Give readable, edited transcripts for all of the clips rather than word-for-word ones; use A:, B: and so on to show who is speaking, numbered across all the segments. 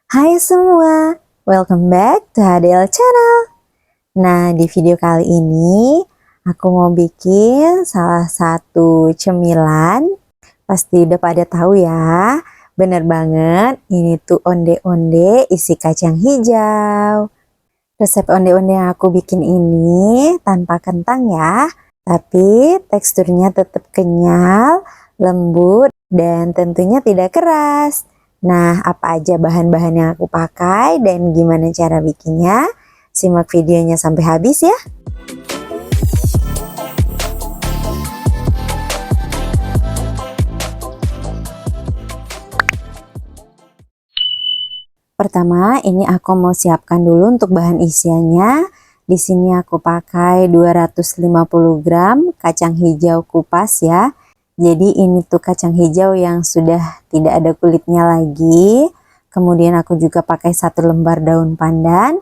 A: Hai semua, welcome back to HDL Channel. Nah, di video kali ini aku mau bikin salah satu cemilan. Pasti udah pada tahu ya. Bener banget, ini tuh onde-onde isi kacang hijau. Resep onde-onde yang aku bikin ini tanpa kentang ya, tapi teksturnya tetap kenyal, lembut, dan tentunya tidak keras. Nah, apa aja bahan-bahan yang aku pakai dan gimana cara bikinnya? Simak videonya sampai habis ya. Pertama, ini aku mau siapkan dulu untuk bahan isiannya. Di sini aku pakai 250 gram kacang hijau kupas ya. Jadi ini tuh kacang hijau yang sudah tidak ada kulitnya lagi. Kemudian aku juga pakai 1 lembar daun pandan.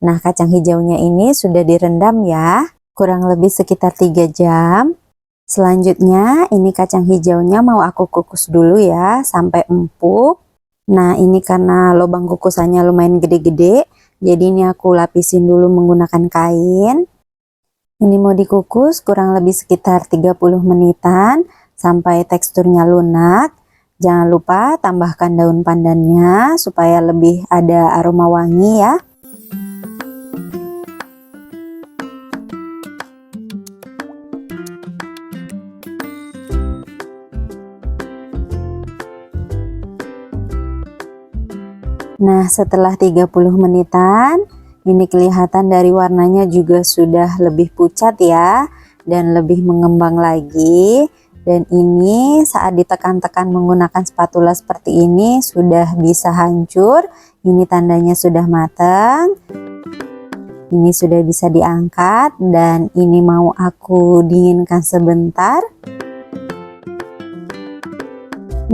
A: Nah, kacang hijaunya ini sudah direndam ya, kurang lebih sekitar 3 jam. Selanjutnya ini kacang hijaunya mau aku kukus dulu ya, sampai empuk. Nah, ini karena lubang kukusannya lumayan gede-gede, jadi ini aku lapisin dulu menggunakan kain. Ini mau dikukus kurang lebih sekitar 30 menitan sampai teksturnya lunak. Jangan lupa tambahkan daun pandannya supaya lebih ada aroma wangi ya. Nah, setelah 30 menitan, ini kelihatan dari warnanya juga sudah lebih pucat ya, dan lebih mengembang lagi. Dan ini saat ditekan-tekan menggunakan spatula seperti ini sudah bisa hancur. Ini tandanya sudah matang. Ini sudah bisa diangkat dan ini mau aku dinginkan sebentar.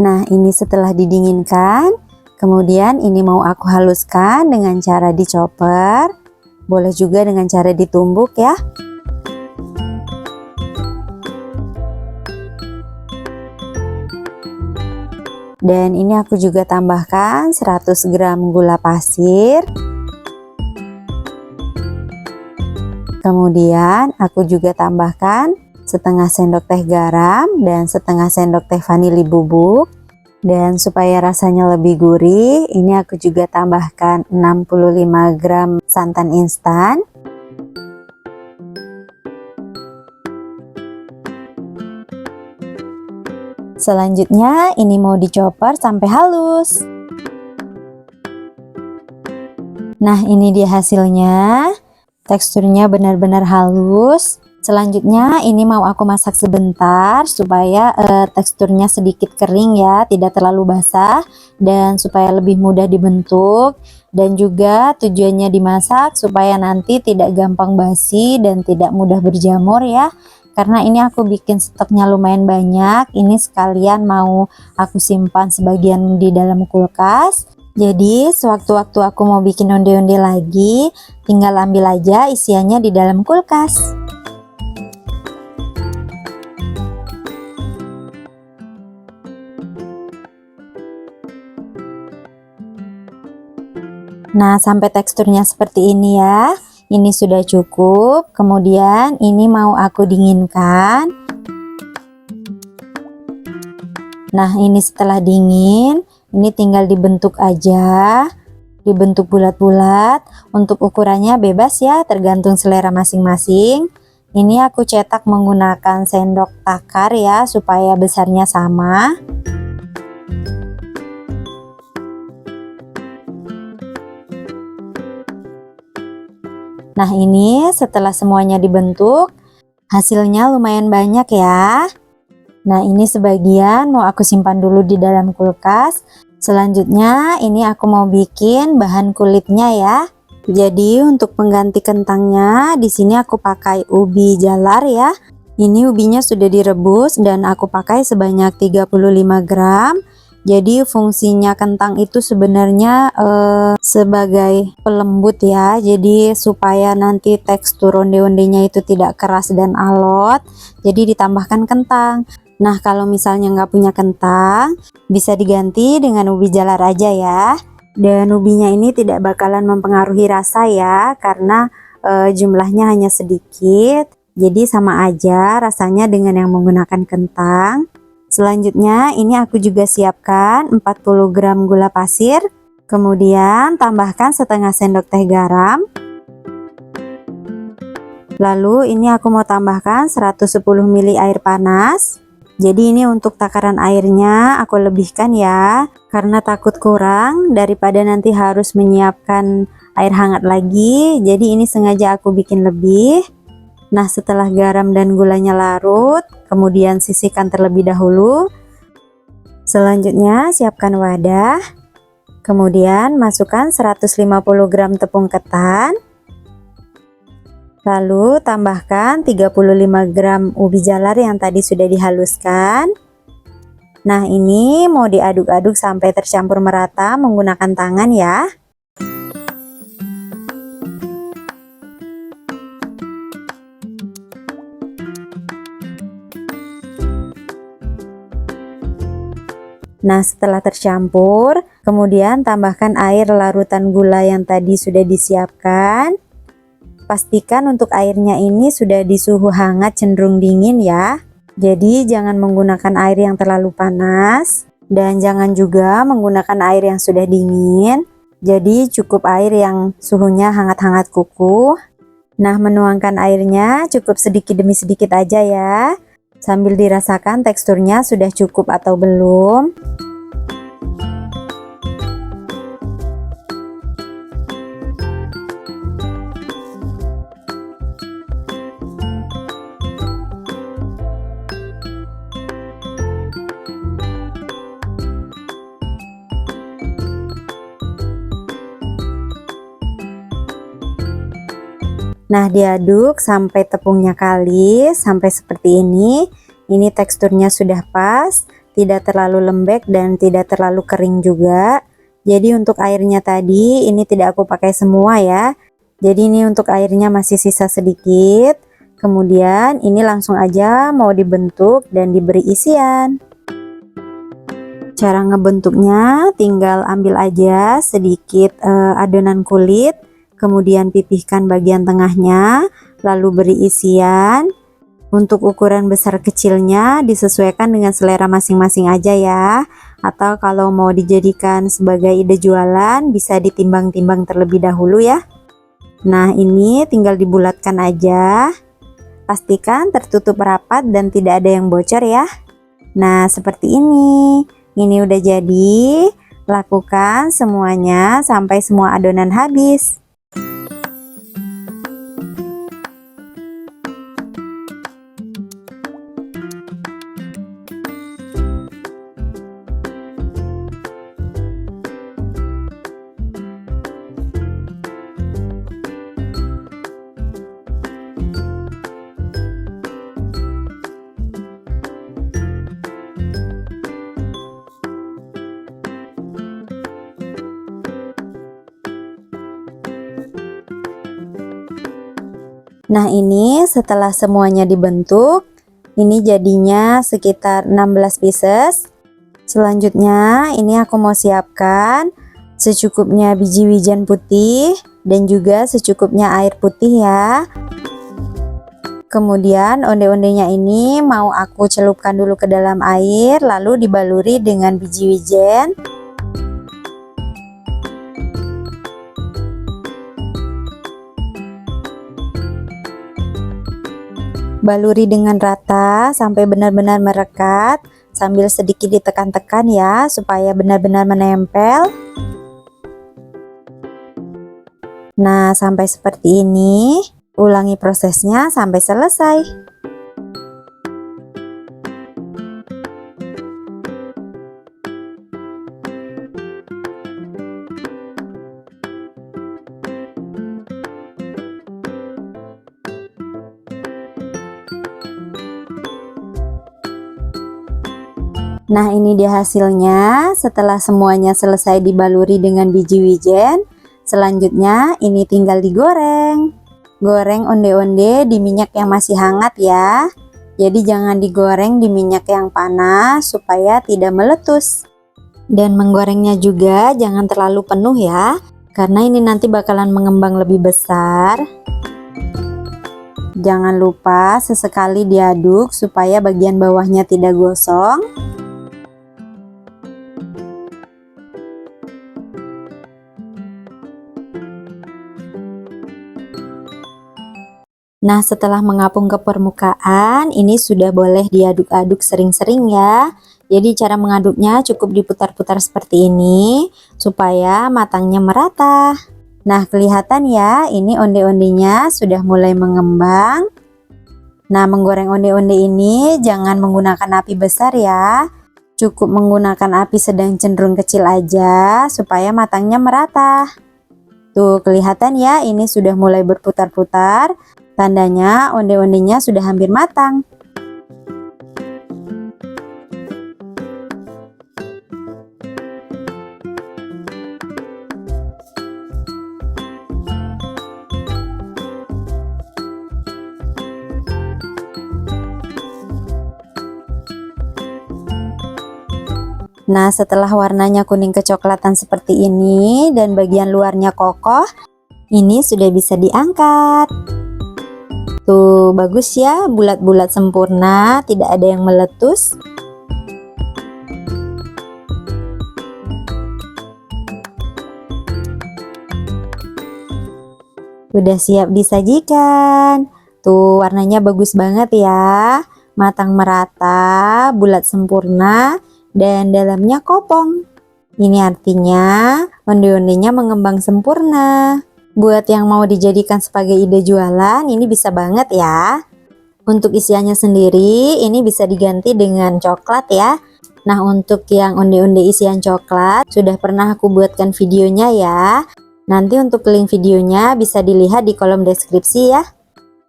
A: Nah, ini setelah didinginkan, kemudian ini mau aku haluskan dengan cara dicoper. Boleh juga dengan cara ditumbuk ya. Dan ini aku juga tambahkan 100 gram gula pasir. Kemudian aku juga tambahkan setengah sendok teh garam dan setengah sendok teh vanili bubuk. Dan supaya rasanya lebih gurih, ini aku juga tambahkan 65 gram santan instan. Selanjutnya ini mau dicoper sampai halus. Nah, ini dia hasilnya. Teksturnya benar-benar halus. Selanjutnya ini mau aku masak sebentar supaya teksturnya sedikit kering ya, tidak terlalu basah, dan supaya lebih mudah dibentuk. Dan juga tujuannya dimasak supaya nanti tidak gampang basi dan tidak mudah berjamur ya. Karena ini aku bikin stoknya lumayan banyak, ini sekalian mau aku simpan sebagian di dalam kulkas. Jadi sewaktu-waktu aku mau bikin onde-onde lagi, tinggal ambil aja isiannya di dalam kulkas. Nah, sampai teksturnya seperti ini ya. Ini sudah cukup. Kemudian ini mau aku dinginkan. Nah, ini setelah dingin, ini tinggal dibentuk aja. Dibentuk bulat-bulat. Untuk ukurannya bebas ya, tergantung selera masing-masing. Ini aku cetak menggunakan sendok takar ya, supaya besarnya sama. Nah, ini setelah semuanya dibentuk, hasilnya lumayan banyak ya. Nah, ini sebagian mau aku simpan dulu di dalam kulkas. Selanjutnya ini aku mau bikin bahan kulitnya ya. Jadi untuk pengganti kentangnya, di sini aku pakai ubi jalar ya. Ini ubinya sudah direbus dan aku pakai sebanyak 35 gram. Jadi fungsinya kentang itu sebenarnya sebagai pelembut ya. Jadi supaya nanti tekstur onde-ondenya itu tidak keras dan alot, jadi ditambahkan kentang. Nah, kalau misalnya nggak punya kentang, bisa diganti dengan ubi jalar aja ya. Dan ubinya ini tidak bakalan mempengaruhi rasa ya, karena jumlahnya hanya sedikit. Jadi sama aja rasanya dengan yang menggunakan kentang. Selanjutnya ini aku juga siapkan 40 gram gula pasir. Kemudian tambahkan setengah sendok teh garam. Lalu ini aku mau tambahkan 110 ml air panas. Jadi ini untuk takaran airnya aku lebihkan ya, karena takut kurang daripada nanti harus menyiapkan air hangat lagi. Jadi ini sengaja aku bikin lebih. Nah, setelah garam dan gulanya larut, kemudian sisihkan terlebih dahulu. Selanjutnya siapkan wadah. Kemudian masukkan 150 gram tepung ketan. Lalu tambahkan 35 gram ubi jalar yang tadi sudah dihaluskan. Nah, ini mau diaduk-aduk sampai tercampur merata menggunakan tangan ya. Nah, setelah tercampur, kemudian tambahkan air larutan gula yang tadi sudah disiapkan. Pastikan untuk airnya ini sudah di suhu hangat cenderung dingin ya. Jadi jangan menggunakan air yang terlalu panas dan jangan juga menggunakan air yang sudah dingin. Jadi cukup air yang suhunya hangat-hangat kukuh. Nah, menuangkan airnya cukup sedikit demi sedikit aja ya. Sambil dirasakan teksturnya sudah cukup atau belum. Nah, diaduk sampai tepungnya kalis, sampai seperti ini. Ini teksturnya sudah pas, tidak terlalu lembek dan tidak terlalu kering juga. Jadi untuk airnya tadi, ini tidak aku pakai semua ya. Jadi ini untuk airnya masih sisa sedikit. Kemudian ini langsung aja mau dibentuk dan diberi isian. Cara ngebentuknya tinggal ambil aja sedikit adonan kulit. Kemudian pipihkan bagian tengahnya, lalu beri isian. Untuk ukuran besar kecilnya disesuaikan dengan selera masing-masing aja ya. Atau kalau mau dijadikan sebagai ide jualan, bisa ditimbang-timbang terlebih dahulu ya. Nah, ini tinggal dibulatkan aja. Pastikan tertutup rapat dan tidak ada yang bocor ya. Nah, seperti ini. Ini udah jadi. Lakukan semuanya sampai semua adonan habis. Nah, ini setelah semuanya dibentuk, ini jadinya sekitar 16 pieces. Selanjutnya ini aku mau siapkan secukupnya biji wijen putih dan juga secukupnya air putih ya. Kemudian onde-ondenya ini mau aku celupkan dulu ke dalam air, lalu dibaluri dengan biji wijen. Baluri dengan rata sampai benar-benar merekat, sambil sedikit ditekan-tekan ya, supaya benar-benar menempel. Nah, sampai seperti ini. Ulangi prosesnya sampai selesai. Nah, ini dia hasilnya setelah semuanya selesai dibaluri dengan biji wijen. Selanjutnya ini tinggal digoreng. Goreng onde-onde di minyak yang masih hangat ya. Jadi jangan digoreng di minyak yang panas supaya tidak meletus. Dan menggorengnya juga jangan terlalu penuh ya, karena ini nanti bakalan mengembang lebih besar. Jangan lupa sesekali diaduk supaya bagian bawahnya tidak gosong. Nah, setelah mengapung ke permukaan, ini sudah boleh diaduk-aduk sering-sering ya. Jadi cara mengaduknya cukup diputar-putar seperti ini, supaya matangnya merata. Nah, kelihatan ya, ini onde-ondenya sudah mulai mengembang. Nah, menggoreng onde-onde ini jangan menggunakan api besar ya. Cukup menggunakan api sedang cenderung kecil aja, supaya matangnya merata. Tuh, kelihatan ya, ini sudah mulai berputar-putar. Tandanya onde-ondenya sudah hampir matang. Nah, setelah warnanya kuning kecoklatan seperti ini dan bagian luarnya kokoh, ini sudah bisa diangkat. Tuh, bagus ya, bulat-bulat sempurna, tidak ada yang meletus. Udah siap disajikan. Tuh, warnanya bagus banget ya. Matang merata, bulat sempurna, dan dalamnya kopong. Ini artinya onde-ondenya mengembang sempurna. Buat yang mau dijadikan sebagai ide jualan, ini bisa banget ya. Untuk isiannya sendiri, ini bisa diganti dengan coklat ya. Nah, untuk yang onde-onde isian coklat, sudah pernah aku buatkan videonya ya. Nanti untuk link videonya bisa dilihat di kolom deskripsi ya.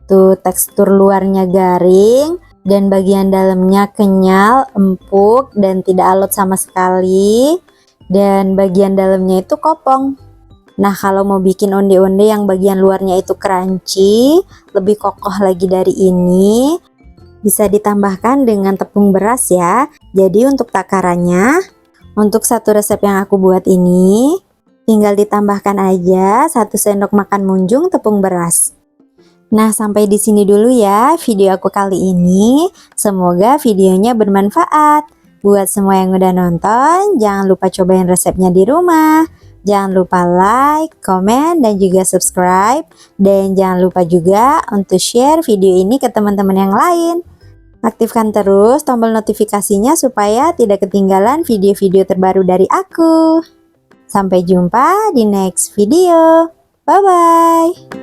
A: Tuh, tekstur luarnya garing, dan bagian dalamnya kenyal, empuk, dan tidak alot sama sekali. Dan bagian dalamnya itu kopong. Nah, kalau mau bikin onde-onde yang bagian luarnya itu crunchy, lebih kokoh lagi dari ini, bisa ditambahkan dengan tepung beras ya. Jadi untuk takarannya, untuk satu resep yang aku buat ini, tinggal ditambahkan aja 1 sendok makan munjung tepung beras. Nah, sampai di sini dulu ya video aku kali ini. Semoga videonya bermanfaat. Buat semua yang udah nonton, jangan lupa cobain resepnya di rumah. Jangan lupa like, komen, dan juga subscribe. Dan jangan lupa juga untuk share video ini ke teman-teman yang lain. Aktifkan terus tombol notifikasinya supaya tidak ketinggalan video-video terbaru dari aku. Sampai jumpa di next video. Bye-bye.